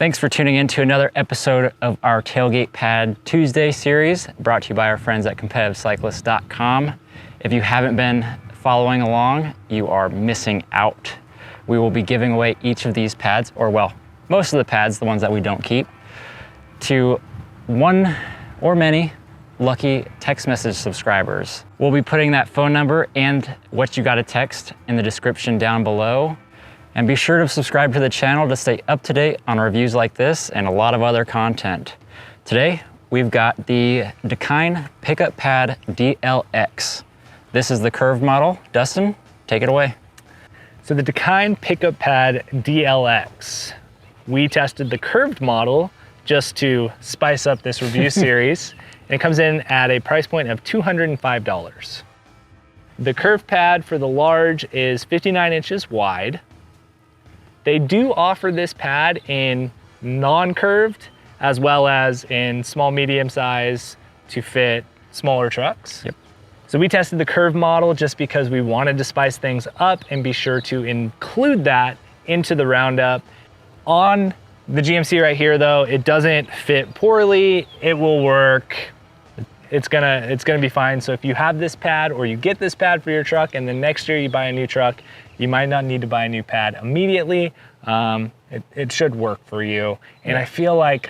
Thanks for tuning in to another episode of our Tailgate Pad Tuesday series, brought to you by our friends at competitivecyclist.com. If you haven't been following along, you are missing out. We will be giving away each of these pads, or well, most of the pads, the ones that we don't keep, to one or many lucky text message subscribers. We'll be putting that phone number and what you got to text in the description down below. And be sure to subscribe to the channel to stay up to date on reviews like this and a lot of other content. Today, we've got the Dakine Pickup Pad DLX. This is the curved model. Dustin, take it away. So the Dakine Pickup Pad DLX. We tested the curved model just to spice up this review series, and it comes in at a price point of $205. The curved pad for the large is 59 inches wide. They do offer this pad in non-curved as well as in small, medium size to fit smaller trucks. Yep. So we tested the curved model just because we wanted to spice things up and be sure to include that into the roundup. On the GMC right here though, it doesn't fit poorly. It will work. It's gonna be fine. So if you have this pad or you get this pad for your truck and then next year you buy a new truck, you might not need to buy a new pad immediately. It should work for you. And I feel like,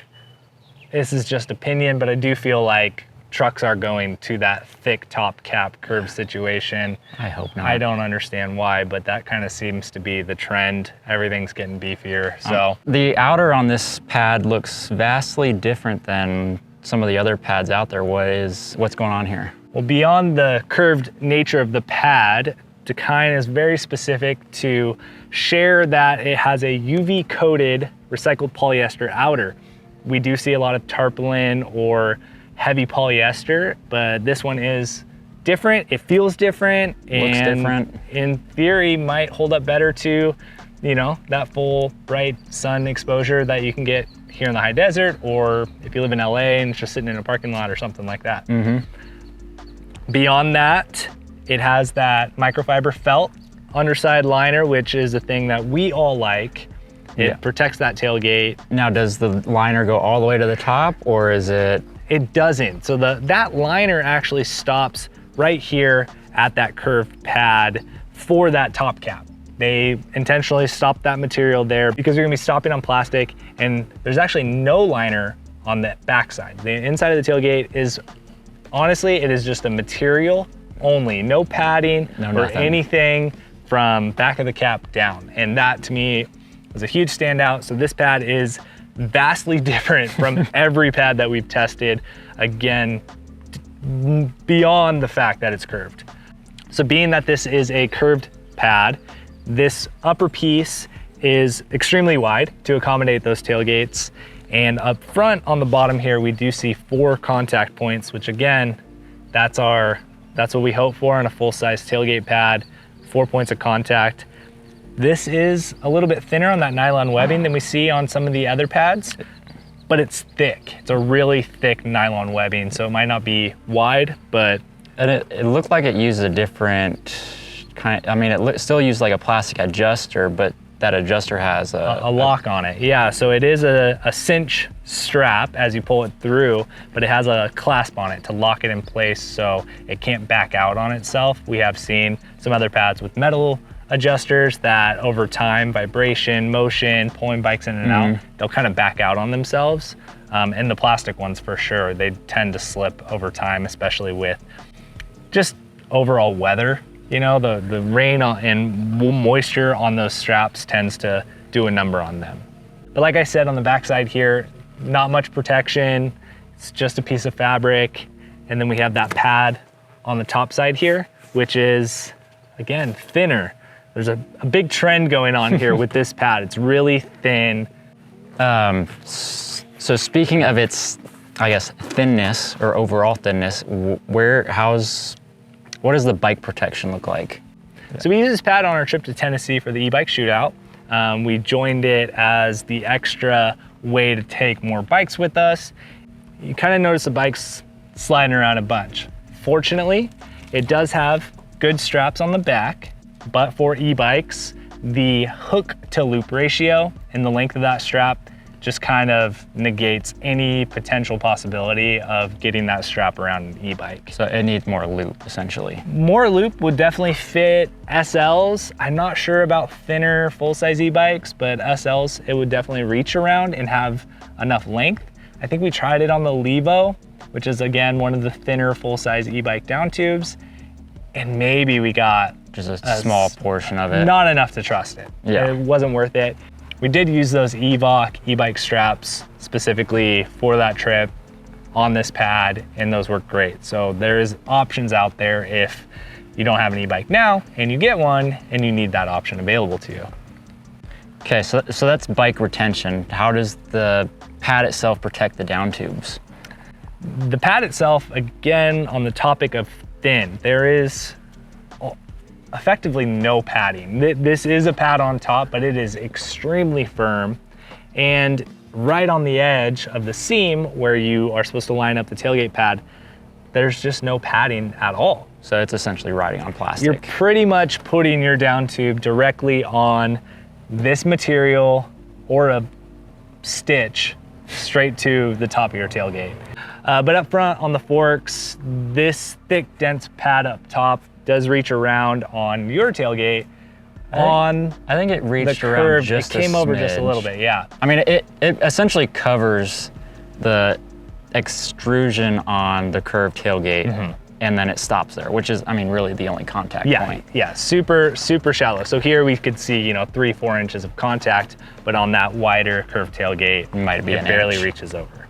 this is just opinion, but I do feel like trucks are going to that thick top cap curve situation. I hope not. I don't understand why, but that kind of seems to be the trend. Everything's getting beefier, so. The outer on this pad looks vastly different than some of the other pads out there. What's going on here? Well, beyond the curved nature of the pad, Dakine is very specific to share that it has a UV coated recycled polyester outer. We do see a lot of tarpaulin or heavy polyester, but this one is different. It feels different. Looks different. In theory, might hold up better to, you know, that full bright sun exposure that you can get here in the high desert, or if you live in LA and it's just sitting in a parking lot or something like that. Beyond that, it has that microfiber felt underside liner, which is a thing that we all like. It protects that tailgate. Now, does the liner go all the way to the top, or is it? It doesn't. So that liner actually stops right here at that curved pad for that top cap. They intentionally stopped that material there because you're gonna be stopping on plastic, and there's actually no liner on the backside. The inside of the tailgate is, honestly, it is just a material only, no padding or anything from back of the cap down. And that to me was a huge standout. So this pad is vastly different from every pad that we've tested. Again, beyond the fact that it's curved. So being that this is a curved pad, this upper piece is extremely wide to accommodate those tailgates. And up front on the bottom here, we do see 4 contact points, which again, that's what we hope for on a full-size tailgate pad, 4 points of contact. This is a little bit thinner on that nylon webbing than we see on some of the other pads, but it's thick. It's a really thick nylon webbing, so it might not be wide, but. And it looked like it used a different kind, I mean, it still used like a plastic adjuster, but that adjuster has a lock on it. Yeah, so it is a cinch strap as you pull it through, but it has a clasp on it to lock it in place so it can't back out on itself. We have seen some other pads with metal adjusters that over time, vibration, motion, pulling bikes in and out, they'll kind of back out on themselves. And the plastic ones for sure, they tend to slip over time, especially with just overall weather. You know, the rain and moisture on those straps tends to do a number on them. But like I said, on the backside here, not much protection. It's just a piece of fabric. And then we have that pad on the top side here, which is, again, thinner. There's a big trend going on here with this pad. It's really thin. So speaking of its, I guess, thinness or overall thinness, what does the bike protection look like? So we used this pad on our trip to Tennessee for the e-bike shootout. We joined it as the extra way to take more bikes with us. You kind of notice the bikes sliding around a bunch. Fortunately, it does have good straps on the back, but for e-bikes, the hook to loop ratio and the length of that strap just kind of negates any potential possibility of getting that strap around an e-bike. So it needs more loop, essentially. More loop would definitely fit SLs. I'm not sure about thinner full-size e-bikes, but SLs, it would definitely reach around and have enough length. I think we tried it on the Levo, which is again, one of the thinner full-size e-bike down tubes. And maybe we got just a small portion of it. Not enough to trust it. Yeah. It wasn't worth it. We did use those Evoc e-bike straps specifically for that trip on this pad, and those work great. So there's options out there if you don't have an e-bike now and you get one and you need that option available to you. Okay, so that's bike retention. How does the pad itself protect the down tubes? The pad itself, again, on the topic of thin, there is effectively no padding. This is a pad on top, but it is extremely firm. And right on the edge of the seam where you are supposed to line up the tailgate pad, there's just no padding at all. So it's essentially riding on plastic. You're pretty much putting your down tube directly on this material or a stitch straight to the top of your tailgate. But up front on the forks, this thick, dense pad up top does reach around on your tailgate. I think it reached around just a smidge. It came over just a little bit, yeah. I mean, it essentially covers the extrusion on the curved tailgate, and then it stops there, which is, I mean, really the only contact point. Yeah, super, super shallow. So here we could see, you know, 3-4 inches of contact, but on that wider curved tailgate, it barely reaches over.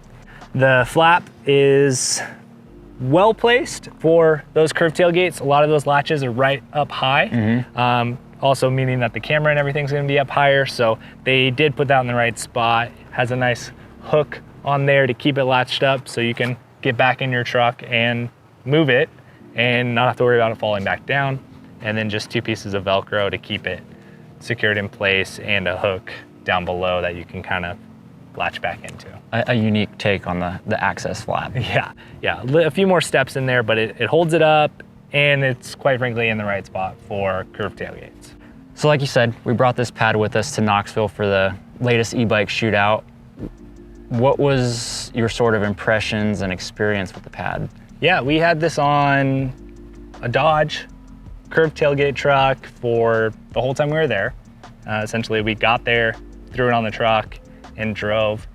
The flap is well placed for those curved tailgates. A lot of those latches are right up high. Also meaning that the camera and everything's gonna be up higher. So they did put that in the right spot. Has a nice hook on there to keep it latched up so you can get back in your truck and move it and not have to worry about it falling back down. And then just 2 pieces of Velcro to keep it secured in place and a hook down below that you can kind of latch back into. A unique take on the access flap. Yeah, a few more steps in there, but it holds it up and it's quite frankly in the right spot for curved tailgates. So like you said, we brought this pad with us to Knoxville for the latest e-bike shootout. What was your sort of impressions and experience with the pad? Yeah, we had this on a Dodge curved tailgate truck for the whole time we were there. Essentially, we got there, threw it on the truck, and drove.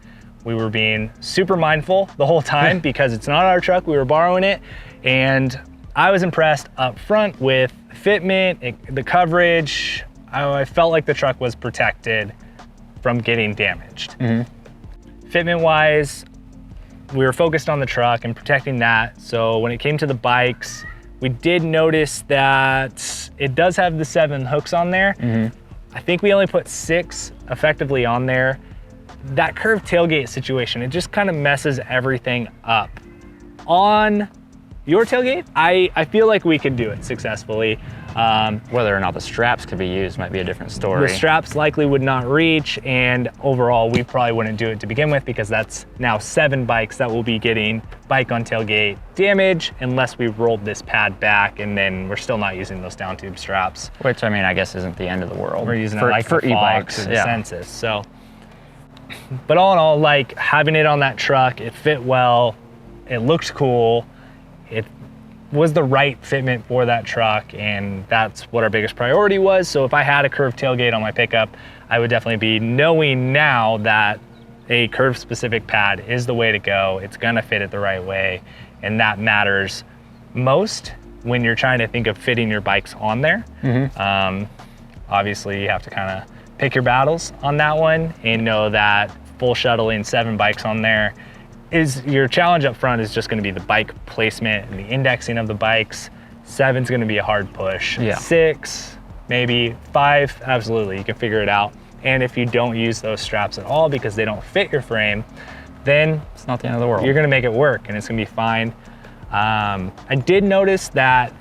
We were being super mindful the whole time because it's not our truck, we were borrowing it. And I was impressed up front with fitment, the coverage. I felt like the truck was protected from getting damaged. Fitment wise, we were focused on the truck and protecting that. So when it came to the bikes, we did notice that it does have the 7 hooks on there. I think we only put 6 effectively on there. That curved tailgate situation, it just kind of messes everything up. On your tailgate, I feel like we could do it successfully. Whether or not the straps could be used might be a different story. The straps likely would not reach, and overall we probably wouldn't do it to begin with because that's now 7 bikes that will be getting bike on tailgate damage unless we rolled this pad back and then we're still not using those down tube straps. Which, I mean, I guess isn't the end of the world. We're using it like for e-bikes or the Census. So, but all in all, like having it on that truck, it fit well, it looked cool, it was the right fitment for that truck, and that's what our biggest priority was. So if I had a curved tailgate on my pickup, I would definitely be knowing now that a curve specific pad is the way to go. It's gonna fit it the right way, and that matters most when you're trying to think of fitting your bikes on there. Obviously you have to kind of pick your battles on that one and know that full shuttling 7 bikes on there is your challenge up front is just going to be the bike placement and the indexing of the bikes. 7's going to be a hard push. 6, maybe 5, absolutely, you can figure it out. And if you don't use those straps at all because they don't fit your frame, then it's not the end of the world. You're going to make it work and it's going to be fine. I did notice that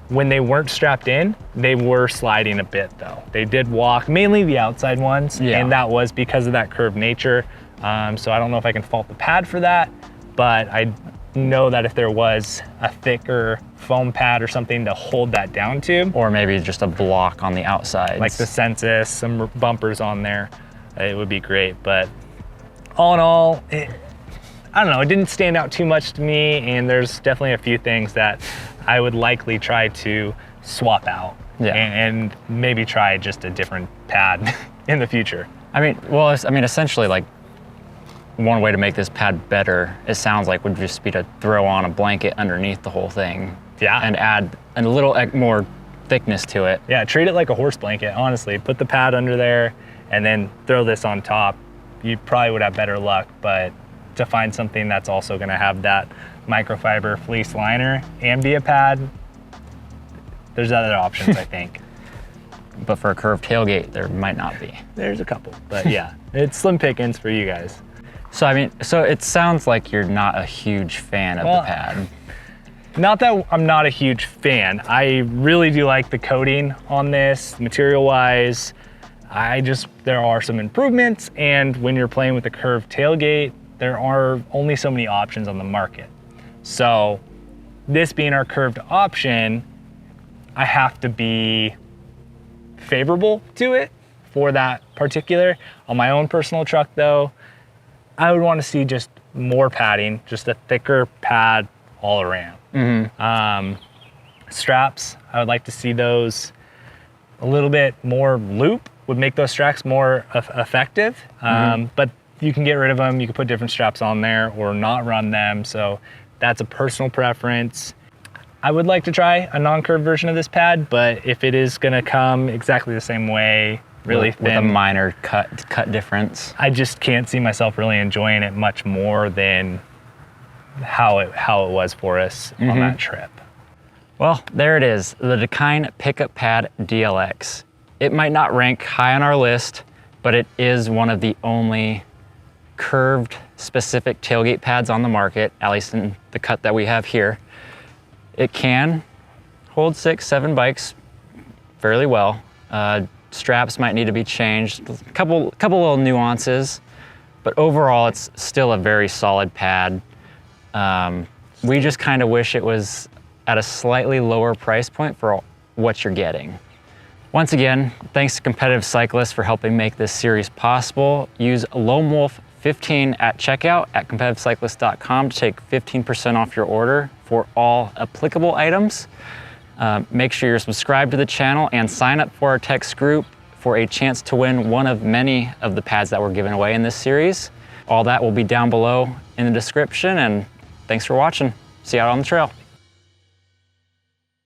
when they weren't strapped in, they were sliding a bit though. They did walk, mainly the outside ones, and that was because of that curved nature. So I don't know if I can fault the pad for that, but I know that if there was a thicker foam pad or something to hold that down tube, or maybe just a block on the outside, like the Census, some bumpers on there, it would be great. But all in all, I don't know, it didn't stand out too much to me, and there's definitely a few things that I would likely try to swap out and maybe try just a different pad in the future. I mean, well, essentially, like, one way to make this pad better, it sounds like, would just be to throw on a blanket underneath the whole thing. Yeah. And add a little more thickness to it. Yeah, treat it like a horse blanket, honestly. Put the pad under there and then throw this on top. You probably would have better luck, but to find something that's also gonna have that microfiber fleece liner and be a pad, there's other options, I think. But for a curved tailgate, there might not be. There's a couple, but yeah, it's slim pickings for you guys. So I mean, so it sounds like you're not a huge fan of the pad. Not that I'm not a huge fan. I really do like the coating on this, material-wise. There are some improvements, and when you're playing with a curved tailgate, there are only so many options on the market. So this being our curved option, I have to be favorable to it for that particular. On my own personal truck though, I would want to see just more padding, just a thicker pad all around. Straps, I would like to see those a little bit more loop, would make those straps more effective. But you can get rid of them, you can put different straps on there or not run them. So that's a personal preference. I would like to try a non-curved version of this pad, but if it is gonna come exactly the same way, really thin, with a minor cut difference, I just can't see myself really enjoying it much more than how it was for us on that trip. Well, there it is, the Dakine Pickup Pad DLX. It might not rank high on our list, but it is one of the only curved specific tailgate pads on the market, at least in the cut that we have here. It can hold 6-7 bikes fairly well. Straps might need to be changed, a couple little nuances, but overall it's still a very solid pad. We just kind of wish it was at a slightly lower price point for what you're getting. Once again, thanks to Competitive Cyclists for helping make this series possible. Use Loam 15 at checkout at competitivecyclist.com to take 15% off your order for all applicable items. Make sure you're subscribed to the channel and sign up for our text group for a chance to win one of many of the pads that we're giving away in this series. All that will be down below in the description, and thanks for watching. See you out on the trail.